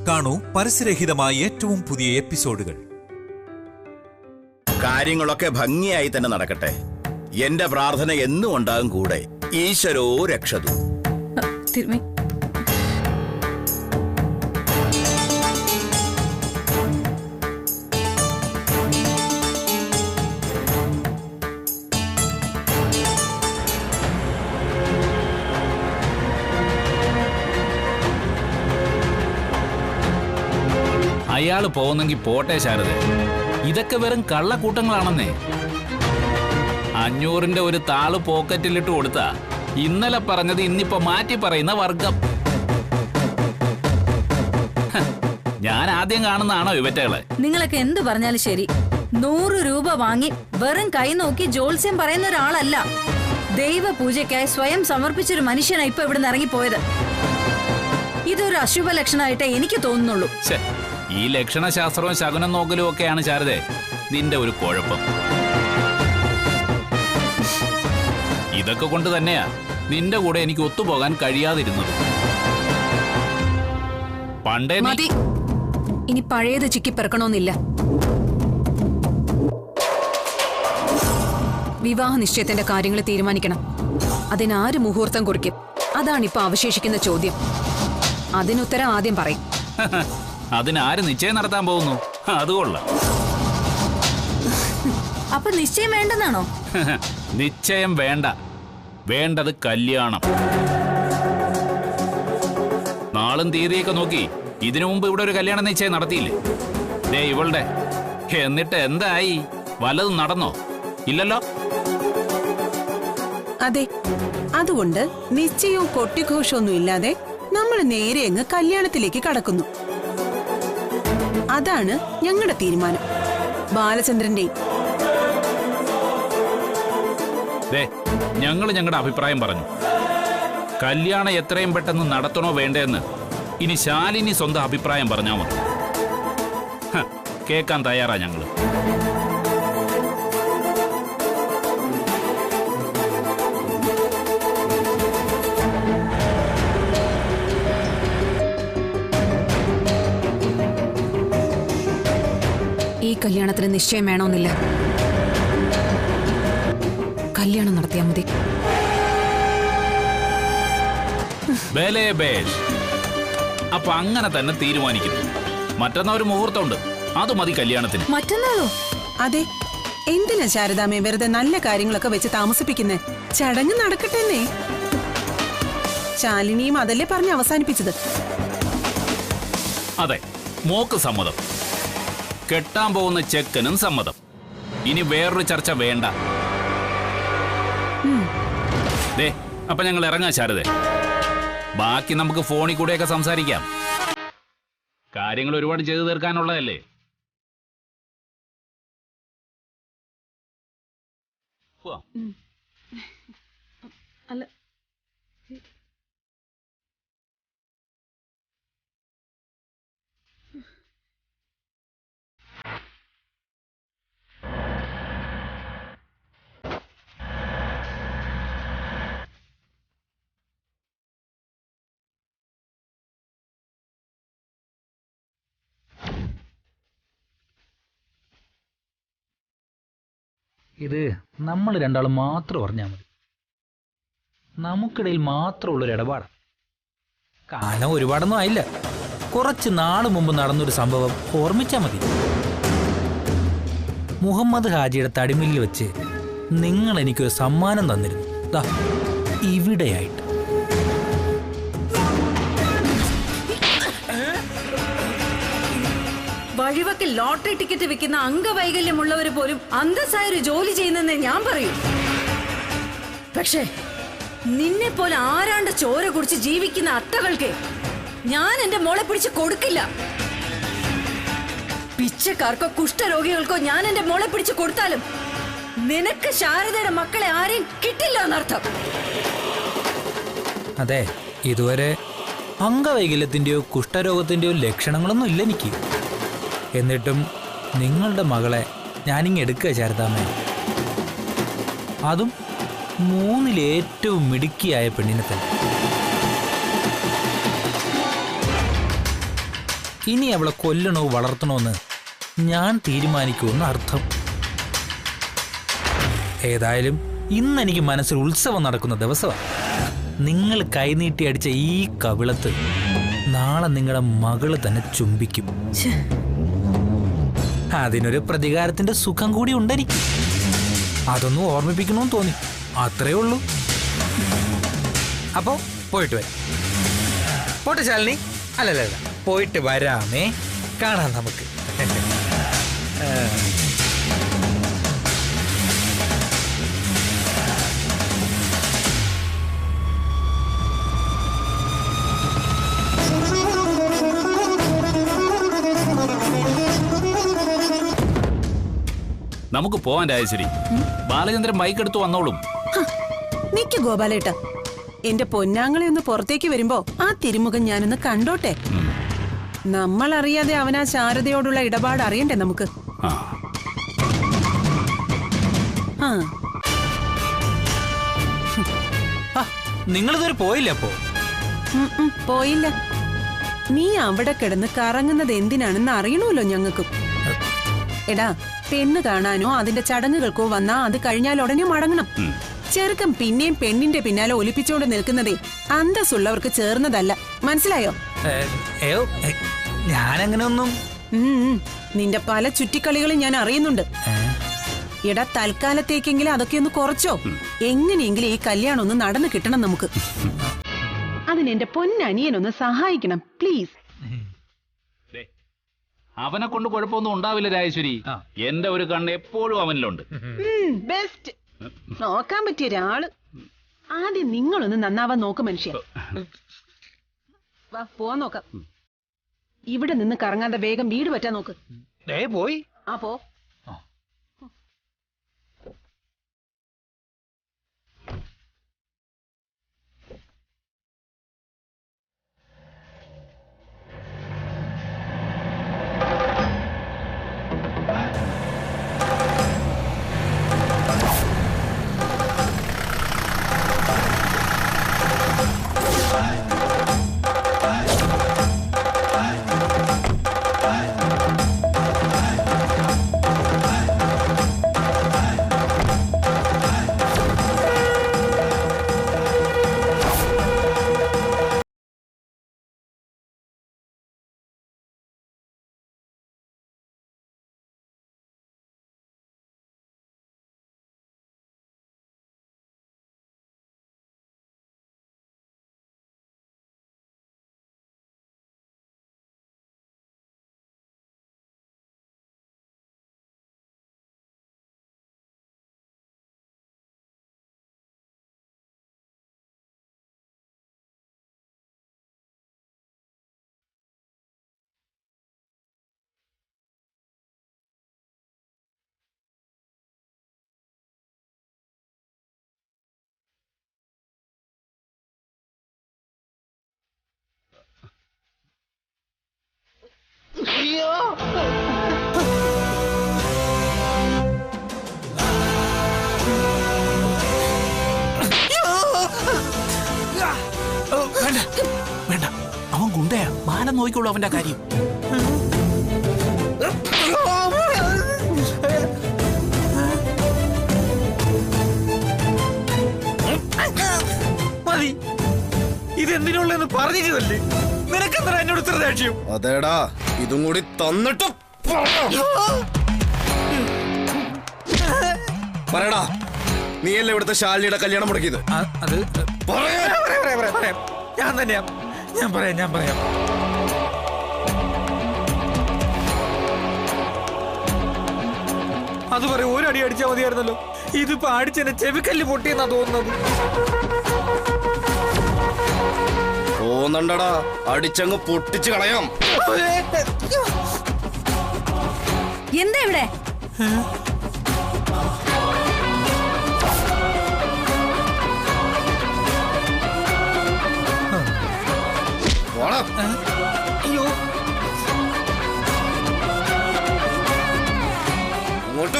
കാണൂ പരസ്യരഹിതമായ ഏറ്റവും പുതിയ എപ്പിസോഡുകൾ. കാര്യങ്ങളൊക്കെ ഭംഗിയായി തന്നെ നടക്കട്ടെ. എന്റെ പ്രാർത്ഥന എന്നും ഉണ്ടാകും കൂടെ. ഈശ്വരോ രക്ഷതു. അയാള് പോകുന്നെങ്കിൽ പോട്ടെ ശാരദ, ഇതൊക്കെ വെറും കള്ളക്കൂട്ടങ്ങളാണെന്നേ. 500-ന്റെ ഒരു താള് പോക്കറ്റിലിട്ട് കൊടുത്താ ഇന്നലെ പറഞ്ഞത് ഇന്നിപ്പോ മാറ്റി പറയുന്ന വർഗം. ഞാൻ ആദ്യം കാണുന്നതാണോ ഇവറ്റകളെ? നിങ്ങളൊക്കെ എന്ത് പറഞ്ഞാലും ശരി, 100 രൂപ വാങ്ങി വെറും കൈ നോക്കി ജോത്സ്യം പറയുന്ന ഒരാളല്ല. ദൈവ പൂജയ്ക്കായി സ്വയം സമർപ്പിച്ചൊരു മനുഷ്യനാണ് ഇപ്പൊ ഇവിടുന്ന് ഇറങ്ങിപ്പോയത്. ഇതൊരു അശുഭ ലക്ഷണമായിട്ടേ എനിക്ക് തോന്നുന്നുള്ളൂ. ഈ ലക്ഷണശാസ്ത്രവും ശകുനം നോക്കലും ഒക്കെയാണ് ശാരദേ നിന്റെ ഒരു കുഴപ്പം. ഇതൊക്കെ കൊണ്ട് തന്നെയാ നിന്റെ കൂടെ എനിക്ക് ഒത്തുപോകാൻ കഴിയാതിരുന്നത്. പണ്ടേ മതി, ഇനി പഴയത് ചിക്കിപ്പെറക്കണമെന്നില്ല. വിവാഹ നിശ്ചയത്തിന്റെ കാര്യങ്ങൾ തീരുമാനിക്കണം. അതിനാര് മുഹൂർത്തം കുറിക്കും? അതാണിപ്പോ അവശേഷിക്കുന്ന ചോദ്യം. അതിനുത്തരം ആദ്യം പറയും. അതിനാര് നിശ്ചയം നടത്താൻ പോകുന്നു? അതുകൊള്ളാം. അപ്പൊ നിശ്ചയം വേണ്ടെന്നാണോ? നിശ്ചയം വേണ്ട, വേണ്ടത് കല്യാണം. നാളും തീയതിയൊക്കെ നോക്കി ഇതിനു മുമ്പ് ഇവിടെ ഒരു കല്യാണ നിശ്ചയം നടത്തിയില്ലേ? ദേ ഇവളുടെ. എന്നിട്ട് എന്തായി? വല്ലതും നടന്നോ? ഇല്ലല്ലോ. അതെ, അതുകൊണ്ട് നിശ്ചയവും കൊട്ടിഘോഷമൊന്നും ഇല്ലാതെ നമ്മൾ നേരെ അങ്ങ് കല്യാണത്തിലേക്ക് കടക്കുന്നു. അതാണ് ഞങ്ങളുടെ തീരുമാനം. ബാലചന്ദ്രന്റെ ഞങ്ങളുടെ അഭിപ്രായം പറഞ്ഞു. കല്യാണം എത്രയും പെട്ടെന്ന് നടത്തണോ വേണ്ടെന്ന് ഇനി ശാലിനി സ്വന്തം അഭിപ്രായം പറഞ്ഞാൽ മതി. കേൾക്കാൻ തയ്യാറാ ഞങ്ങള്. ഈ കല്യാണത്തിന് നിശ്ചയം വേണമെന്നില്ല. കല്യാണം നടത്തിയാൽ മതി. അപ്പൊ അങ്ങനെ തന്നെ തീരുമാനിക്കുന്നു. മറ്റന്നാ ഒരു മുഹൂർത്തമുണ്ട്, അത് മതി കല്യാണത്തിന്. മറ്റന്നാളോ? അതെ, എന്തിനാ ശാരദാമ്മേ വെറുതെ നല്ല കാര്യങ്ങളൊക്കെ വെച്ച് താമസിപ്പിക്കുന്നേ? ചടങ്ങ് നടക്കട്ടെന്നേ. ശാലിനിയും അതല്ലേ പറഞ്ഞ് അവസാനിപ്പിച്ചത്. അതെ, മോക്ക് സമ്മതം, കെട്ടാൻ പോകുന്ന ചെക്കനും സമ്മതം. ഇനി വേറൊരു ചർച്ച വേണ്ട. അപ്പൊ ഞങ്ങൾ ഇറങ്ങാം ശാരദേ. ബാക്കി നമുക്ക് ഫോണിൽ കൂടെയൊക്കെ സംസാരിക്കാം. കാര്യങ്ങൾ ഒരുപാട് ചെയ്തു തീർക്കാനുള്ളതല്ലേ. അല്ല, ഇത് നമ്മൾ രണ്ടാളും മാത്രം അറിഞ്ഞാൽ മതി. നമുക്കിടയിൽ മാത്രമുള്ളൊരു ഇടപാടാണ്. കാലം ഒരുപാടൊന്നും ആയില്ല. കുറച്ച് നാൾ മുമ്പ് നടന്നൊരു സംഭവം ഓർമ്മിച്ചാൽ മതി. മുഹമ്മദ് ഹാജിയുടെ തടിമില്ലിൽ വെച്ച് നിങ്ങൾ എനിക്കൊരു സമ്മാനം തന്നിരുന്നു. ദാ ഇവിടെയായിട്ട്. വഴിവക്കിൽ ലോട്ടറി ടിക്കറ്റ് വിൽക്കുന്ന അംഗവൈകല്യമുള്ളവർ പോലും അന്തസ്സായ ഒരു ജോലി ചെയ്യുന്നെന്ന് ഞാൻ പറയും. പക്ഷേ നിന്നെ പോലെ ആരാണ്ട് ചോര കുടിച്ച് ജീവിക്കുന്ന അത്തകൾക്ക് ഞാൻ എന്റെ മോളെ പിടിച്ച് കൊടുക്കില്ല. പിച്ചക്കാർക്കോ കുഷ്ഠരോഗികൾക്കോ ഞാൻ എന്റെ മോളെ പിടിച്ച് കൊടുത്താലും നിനക്ക് ശാരദയുടെ മക്കളെ ആരെയും കിട്ടില്ല എന്നർത്ഥം. അതെ, ഇതുവരെ അംഗവൈകല്യത്തിന്റെയോ കുഷ്ഠരോഗത്തിന്റെയോ ലക്ഷണങ്ങളൊന്നും ഇല്ല എനിക്ക്. എന്നിട്ടും നിങ്ങളുടെ മകളെ ഞാനിങ്ങ് എടുക്കുക ശാരദാമ്മേ. അതും 3-ൽ ഏറ്റവും മിടുക്കിയായ പെണ്ണിനെ തന്നെ. ഇനി അവളെ കൊല്ലണോ വളർത്തണോ എന്ന് ഞാൻ തീരുമാനിക്കുമെന്ന് അർത്ഥം. ഏതായാലും ഇന്ന് എനിക്ക് മനസ്സിൽ ഉത്സവം നടക്കുന്ന ദിവസമാണ്. നിങ്ങൾ കൈനീട്ടി അടിച്ച ഈ കവിളത്ത് നാളെ നിങ്ങളുടെ മകള് തന്നെ ചുംബിക്കും. അതിനൊരു പ്രതികാരത്തിന്റെ സുഖം കൂടി ഉണ്ടെനിക്ക്. അതൊന്നും ഓർമ്മിപ്പിക്കണമെന്ന് തോന്നി, അത്രേ ഉള്ളൂ. അപ്പോ പോയിട്ട് വരാം. പോട്ടെ ശാലിനി. അല്ലല്ല, പോയിട്ട് വരാമേ. കാണാം നമുക്ക്. നമുക്ക് പോവാൻ രാജശ്രീ. ബാലചന്ദ്രൻ ബൈക്ക് എടുത്ത് വന്നോളും. നിക്ക് ഗോപാലേട്ട, എന്റെ പൊന്നാങ്ങളെ ഒന്ന് പുറത്തേക്ക് വരുമ്പോ ആ തിരുമുഖം ഞാനൊന്ന് കണ്ടോട്ടെ. നമ്മൾ അറിയാതെ അവനാ ശാരദയോടുള്ള ഇടപാട് അറിയണ്ടേ നമുക്ക്? നിങ്ങളിതുവരെ പോയില്ല? അപ്പോ പോയില്ല. നീ അവിടെ കിടന്ന് കറങ്ങുന്നത് എന്തിനാണെന്ന് അറിയണമല്ലോ ഞങ്ങൾക്കും. എടാ, പെണ്ണ് കാണാനോ അതിന്റെ ചടങ്ങുകൾക്കോ വന്നാ അത് കഴിഞ്ഞാൽ ഉടനെ മടങ്ങണം. ചെറുക്കം പിന്നെയും പെണ്ണിന്റെ പിന്നാലെ ഒലിപ്പിച്ചോണ്ട് നിൽക്കുന്നതേ അന്തസ്സുള്ളവർക്ക് ചേർന്നതല്ല. മനസ്സിലായോ? ഞാനങ്ങനെ ഒന്നും. നിന്റെ പല ചുറ്റിക്കളികളും ഞാൻ അറിയുന്നുണ്ട്. എടാ, തൽക്കാലത്തേക്കെങ്കിലും അതൊക്കെ ഒന്ന് കുറച്ചോ. എങ്ങനെയെങ്കിലും ഈ കല്യാണം ഒന്ന് നടന്നു കിട്ടണം നമുക്ക്. അതിന് എന്റെ പൊന്നനിയനൊന്ന് സഹായിക്കണം പ്ലീസ്. അവനെ കൊണ്ട് കുഴപ്പമൊന്നും ഉണ്ടാവില്ല രാജേശ്വരി. എന്റെ ഒരു കണ്ണ് എപ്പോഴും അവനിലുണ്ട്. ബെസ്റ്റ്. നോക്കാൻ പറ്റിയ ഒരാള്. ആദ്യം നിങ്ങളൊന്ന് നന്നാവാൻ നോക്ക് മനുഷ്യ. വാ, പോവാൻ നോക്കാം. ഇവിടെ നിന്ന് കറങ്ങാതെ വേഗം വീട് പറ്റാൻ നോക്ക്. പോയി. ആ, പോ. വേണ്ട, അവൻ ഗുണ്ടയാ. ബാലൻ നോക്കിക്കോളൂ അവന്റെ കാര്യം. മതി, ഇതെന്തിനുള്ളെന്ന് പറഞ്ഞിട്ടല്ലേ? നിനക്കെന്താ എന്നോട് ഇത്ര ദേഷ്യം? അതേടാ, ഇതും കൂടി തന്നിട്ട് പറയടാ. നീയല്ലേ ഇവിടുത്തെ ശാലിനിയുടെ കല്യാണം മുടക്കിയത്? അത് ഞാൻ തന്നെയാ. ഞാൻ പറയാം. അത് പറയും, ഒരടി അടിച്ചാൽ മതിയായിരുന്നല്ലോ. ഇതിപ്പോ അടിച്ചെന്നെ ചെവിക്കല്ല് പൊട്ടിയെന്നാ തോന്നുന്നത്. തോന്നണ്ടടാ, അടിച്ചങ്ങ് പൊട്ടിച്ച് കളയാം. എന്താ ഇവിടെ? അയ്യോ, അങ്ങോട്ട്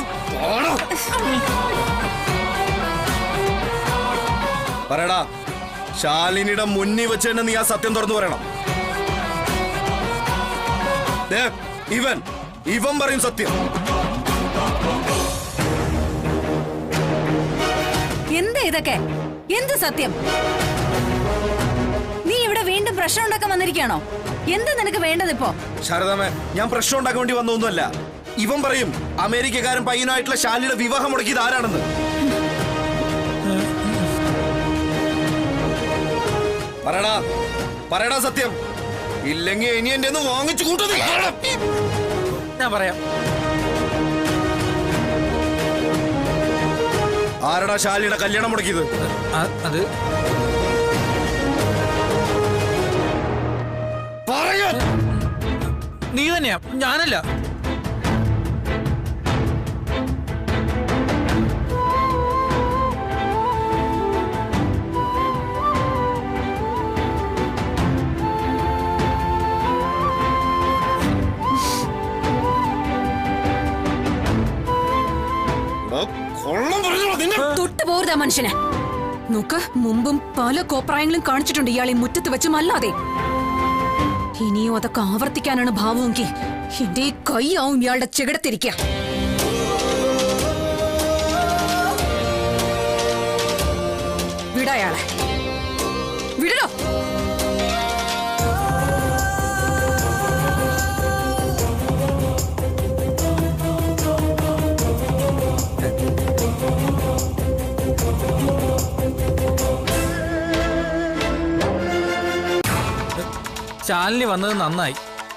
പറയടാ, ശാലിനിയുടെ മുന്നിൽ വെച്ച് തന്നെ നീ ആ സത്യം തുറന്നു പറയണം. ഇവൻ പറയും സത്യം. എന്താ ഇതൊക്കെ? എന്ത് സത്യം? നീ ഇവിടെ വീണ്ടും പ്രശ്നം ഉണ്ടാക്കാൻ വന്നിരിക്കുകയാണോ? എന്താ നിനക്ക് വേണ്ടതിപ്പോ? ശാരദാമ്മ, ഞാൻ പ്രശ്നം ഉണ്ടാക്കാൻ വേണ്ടി വന്നൊന്നുമല്ല. ഇവൻ പറയും അമേരിക്കക്കാരൻ പയ്യനായിട്ടുള്ള ശാലിനിയുടെ വിവാഹം മുടക്കിയത് ആരാണെന്ന്. പറയടാ സത്യം. ഇല്ലെങ്കിൽ ഇനി എന്റെ വാങ്ങിച്ചു കൂട്ടത്. ഞാൻ പറയാം. ആരടാ ശാലിനിയുടെ കല്യാണം മുടക്കിയത്? അത് പറയാൻ നീ തന്നെയാ, ഞാനല്ല. തൊട്ടു പോരുതാ മനുഷ്യനെ. നോക്ക്, മുമ്പും പല കോപ്രായങ്ങളും കാണിച്ചിട്ടുണ്ട് ഇയാളെ മുറ്റത്ത് വെച്ചും അല്ലാതെ. ഇനിയും അതൊക്കെ ആവർത്തിക്കാനാണ് ഭാവമെങ്കിൽ എന്റെ കൈ ആവും ഇയാളുടെ ചെകിടത്തിരിക്ക. വിടയാളെ, വിടലോ. ശാലിനി വന്നത് നന്നായി.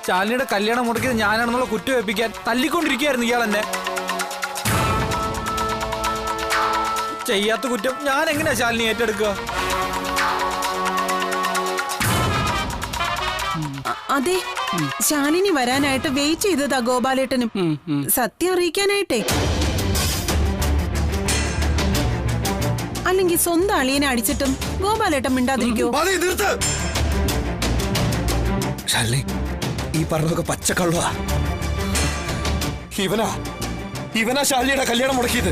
ശാലിനിയുടെ കല്യാണം മുടക്കിയത് ഞാനാണെന്നുള്ള കുറ്റം വെപ്പിക്കാൻ തല്ലിക്കൊണ്ടിരിക്കുകയായിരുന്നു ഇയാൾ എന്നെ. ചെയ്യാത്ത കുറ്റം ഞാൻ എങ്ങനെയാ ശാലിനി ഏറ്റെടുക്കുക? അതെ, ശാലിനി വരാനായിട്ട് വെയിറ്റ് ചെയ്തതാ ഗോപാലേട്ടനും സത്യം അറിയിക്കാനായിട്ടേ. അല്ലെങ്കിൽ സ്വന്തം അളിയനെ അടിച്ചിട്ടും ഗോപാലേട്ടൻ മിണ്ടാതിരിക്കോ? ശാലിനി, ഈ പറഞ്ഞതൊക്കെ പച്ചക്കള്ളുവാ. ഇവനാ ശാലിനിയുടെ കല്യാണം മുടക്കിയത്.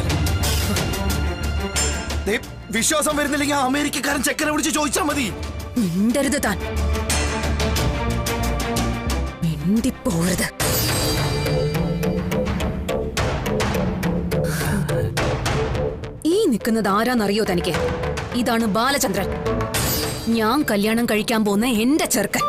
വിശ്വാസം വരുന്നില്ലെങ്കിൽ ആ അമേരിക്കക്കാരൻ ചെക്കനെ വിളിച്ച് ചോദിച്ചാ മതി. മിണ്ടരുത് താൻ, മിണ്ടിപ്പോരുത്. ഈ നിൽക്കുന്നത് ആരാന്നറിയോ തനിക്ക്? ഇതാണ് ബാലചന്ദ്രൻ, ഞാൻ കല്യാണം കഴിക്കാൻ പോകുന്ന എന്റെ ചെറുക്കൻ.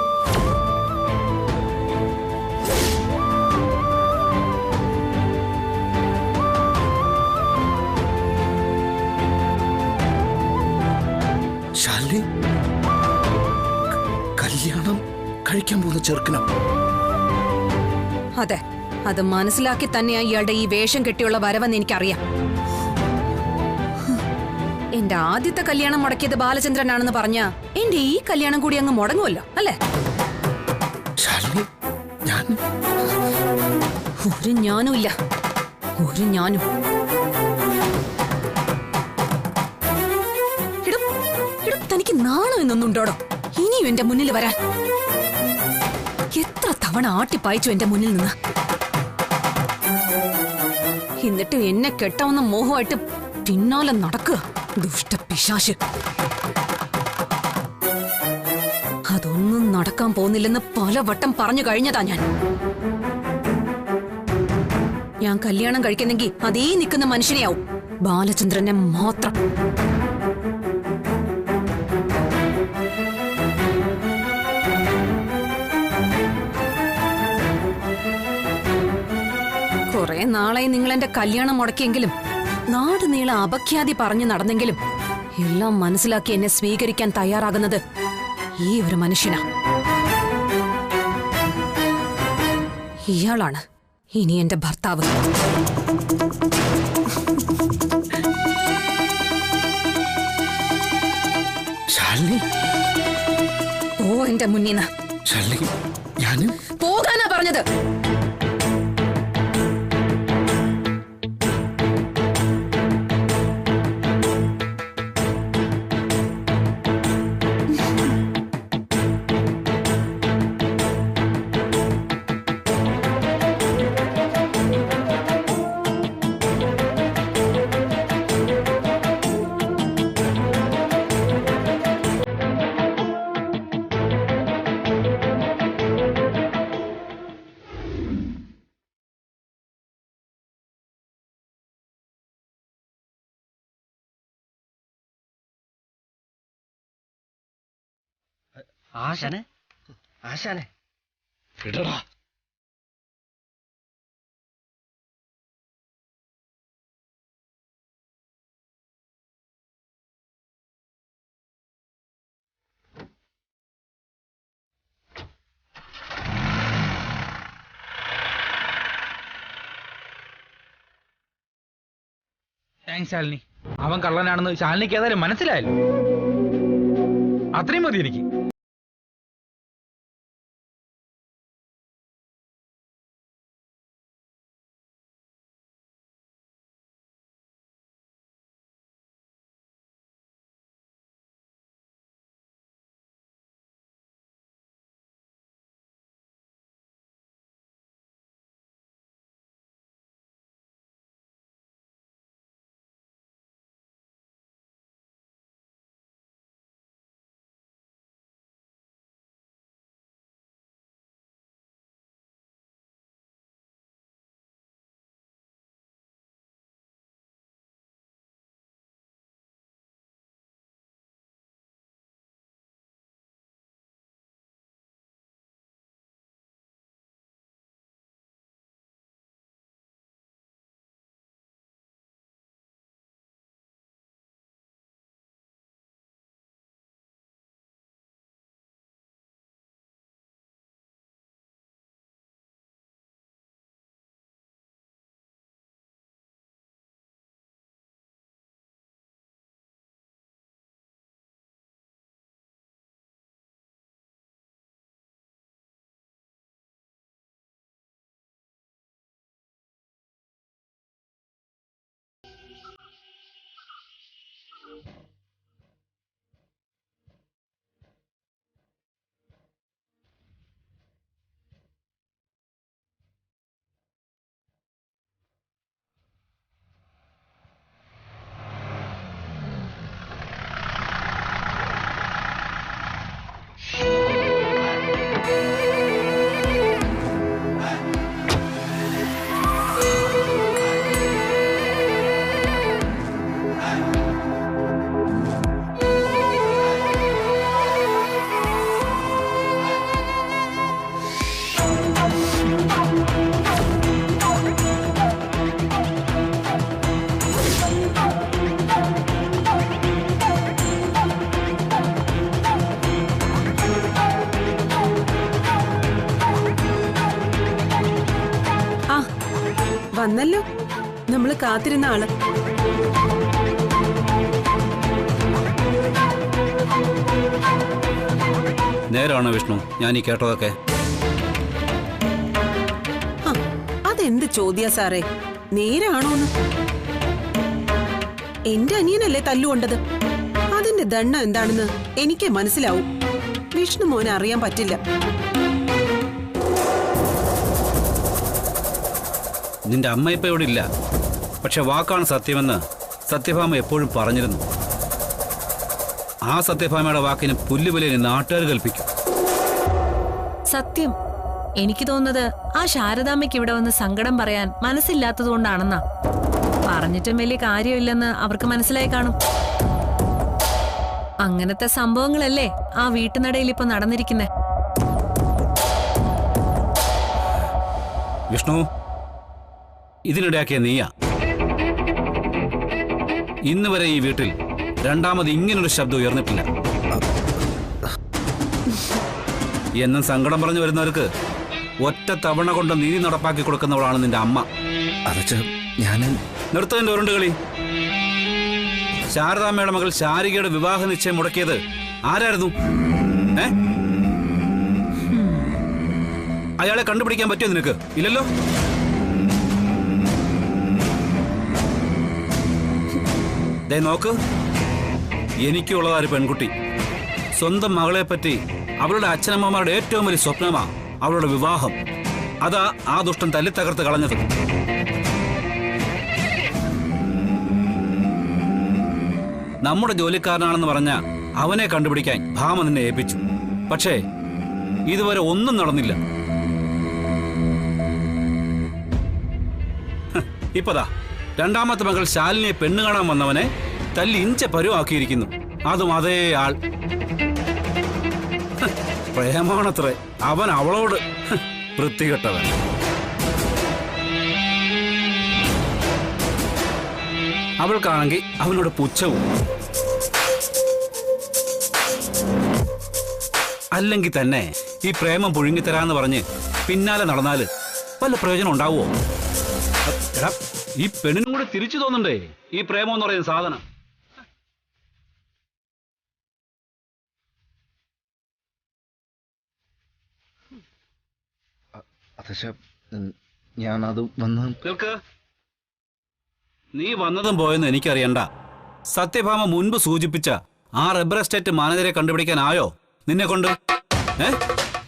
ശാലിനി കല്യാണം കഴിക്കാൻ പോകുന്ന ചെറുക്കനോ? അതെ, അത് മനസ്സിലാക്കി തന്നെയാ ഇയാളുടെ ഈ വേഷം കെട്ടിയുള്ള വരവെന്ന് എനിക്കറിയാം. എന്റെ ആദ്യത്തെ കല്യാണം മുടക്കിയത് ബാലചന്ദ്രനാണെന്ന് പറഞ്ഞ എന്റെ ഈ കല്യാണം കൂടി അങ്ങ് മുടങ്ങുമല്ലോ, അല്ലേ? ഒരു ഞാനും ഇല്ല, ഒരു ഞാനും. തനിക്ക് നാണം എന്നൊന്നുണ്ടോടോ ഇനിയും എന്റെ മുന്നിൽ വരാൻ? എത്ര തവണ ആട്ടിപ്പായിച്ചു എന്റെ മുന്നിൽ നിന്ന്. എന്നിട്ട് എന്നെ കെട്ടാവുന്ന മോഹമായിട്ട് പിന്നാലെ നടക്കുക ദുഷ്ടപിശാച്. അതൊന്നും നടക്കാൻ പോകുന്നില്ലെന്ന് പലവട്ടം പറഞ്ഞു കഴിഞ്ഞതാ ഞാൻ കല്യാണം കഴിക്കുന്നെങ്കിൽ അതേ നിൽക്കുന്ന മനുഷ്യനെയാവും, ബാലചന്ദ്രനെ മാത്രം. കുറെ നാളായി നിങ്ങൾ എന്റെ കല്യാണം മുടക്കിയെങ്കിലും നാട് നീളെ അപഖ്യാതി പറഞ്ഞു നടന്നെങ്കിലും എല്ലാം മനസ്സിലാക്കി എന്നെ സ്വീകരിക്കാൻ തയ്യാറാകുന്നത് ഈ ഒരു മനുഷ്യനാ. ഇയാളാണ് ഇനി എന്റെ ഭർത്താവ്. ഓ എന്റെ മുന്നിന്ന് പോകാനാ പറഞ്ഞത്. ആശാനെ ആശാനെ ഇടടാ. താങ്ക്സ് ശാലിനി. അവൻ കള്ളനാണെന്ന് ശാലിനിക്ക് ഏതായാലും മനസ്സിലായല്ലോ. അത്രയും മതി എനിക്ക്. വന്നല്ലോ നമ്മള് കാത്തിരുന്ന ആള്. നേരാണോ വിഷ്ണു ഞാൻ ഈ കേട്ടതൊക്കെ? അതെന്ത് ചോദ്യാ സാറേ, നേരാണോന്ന്? എന്റെ അനിയനല്ലേ തല്ലുകൊണ്ടത്. അതിന്റെ ദണ്ണം എന്താണെന്ന് എനിക്ക് മനസ്സിലാവും. വിഷ്ണു മോനെ അറിയാൻ പറ്റില്ല. നിന്റെ അമ്മ ഇപ്പൊ ഇവിടെ ഇല്ല. പക്ഷെ വാക്കാണ് സത്യമെന്ന് സത്യഭാമ എപ്പോഴും പറഞ്ഞിരുന്നു. ആ സത്യഭാമയുടെ വാക്കിന് പുല്ലുവിലി നാട്ടുകാർ കൽപ്പിക്കും. സത്യം. എനിക്ക് തോന്നുന്നത് ആ ശാരദാമ്മയ്ക്ക് ഇവിടെ വന്ന് സങ്കടം പറയാൻ മനസ്സില്ലാത്തത് കൊണ്ടാണെന്നാ. പറഞ്ഞിട്ടും വലിയ കാര്യമില്ലെന്ന് അവർക്ക് മനസ്സിലായി കാണും. അങ്ങനത്തെ സംഭവങ്ങളല്ലേ ആ വീട്ടുനടയിൽ ഇപ്പൊ നടന്നിരിക്കുന്നേ. വിഷ്ണു, ഇതിനിടയാക്കിയ നീയാ. ഇന്ന് വരെ ഈ വീട്ടിൽ രണ്ടാമത് ഇങ്ങനൊരു ശബ്ദം ഉയർന്നിട്ടില്ല. എന്നും സങ്കടം പറഞ്ഞു വരുന്നവർക്ക് ഒറ്റ തവണ കൊണ്ട് നീതി നടപ്പാക്കി കൊടുക്കുന്നവളാണ് നിന്റെ അമ്മ. നിർത്തതിന്റെ ഉരുണ്ട് കളി. ശാരദാമ്മയുടെ മകൾ ശാരികയുടെ വിവാഹ നിശ്ചയം മുടക്കിയത് ആരായിരുന്നു? അയാളെ കണ്ടുപിടിക്കാൻ പറ്റിയോ നിനക്ക്? ഇല്ലല്ലോ. ദേ നോക്ക്, എനിക്കുള്ളതാ ഒരു പെൺകുട്ടി. സ്വന്തം മകളെ പറ്റി അവളുടെ അച്ഛനമ്മമാരുടെ ഏറ്റവും വലിയ സ്വപ്നമാ അവളുടെ വിവാഹം. അതാ ആ ദുഷ്ടൻ തല്ലിത്തകർത്ത് കളഞ്ഞത്. നമ്മുടെ ജോലിക്കാരനാണെന്ന് പറഞ്ഞ അവനെ കണ്ടുപിടിക്കാൻ ഭാമ നിന്നെ ഏൽപ്പിച്ചു. പക്ഷേ ഇതുവരെ ഒന്നും നടന്നില്ല. ഇപ്പതാ രണ്ടാമത്തെ മകൾ ശാലിനിയെ പെണ്ണു കാണാൻ വന്നവനെ തല്ലി ഇഞ്ച പരുവാക്കിയിരിക്കുന്നു. അതും അതേ ആൾ. പ്രേമാണത്രേ അവൻ അവളോട്. വൃത്തികെട്ടവൻ. അവൾക്കാണെങ്കിൽ അവനോട് പുച്ഛവും. അല്ലെങ്കിൽ തന്നെ ഈ പ്രേമം പുഴുങ്ങിത്തരാന്ന് പറഞ്ഞ് പിന്നാലെ നടന്നാല് വല്ല പ്രയോജനം ഉണ്ടാവുമോ? എടാ, ഈ പെണ്ണിനും കൂടെ തിരിച്ചു തോന്നണ്ടേ ഈ പ്രേമം എന്ന് പറയുന്ന സാധനം? ഞാനത് വന്ന് കേൾക്ക്, നീ വന്നതും പോയെന്ന് എനിക്കറിയണ്ട. സത്യഭാമ മുൻപ് സൂചിപ്പിച്ച ആ റബ്ബർ എസ്റ്റേറ്റ് മാനേജരെ കണ്ടുപിടിക്കാനായോ നിന്നെ കൊണ്ട്?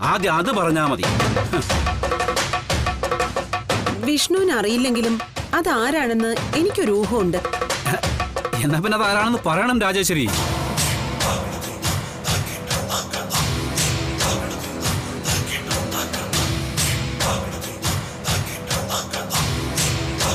ആദ്യം അത് പറഞ്ഞാ മതി. വിഷ്ണുവിന് അറിയില്ലെങ്കിലും അതാരാണെന്ന് എനിക്കൊരു ഊഹമുണ്ട്. എന്നാ പിന്നെ അതാരാണെന്ന് പറയണം രാജേശ്വരി.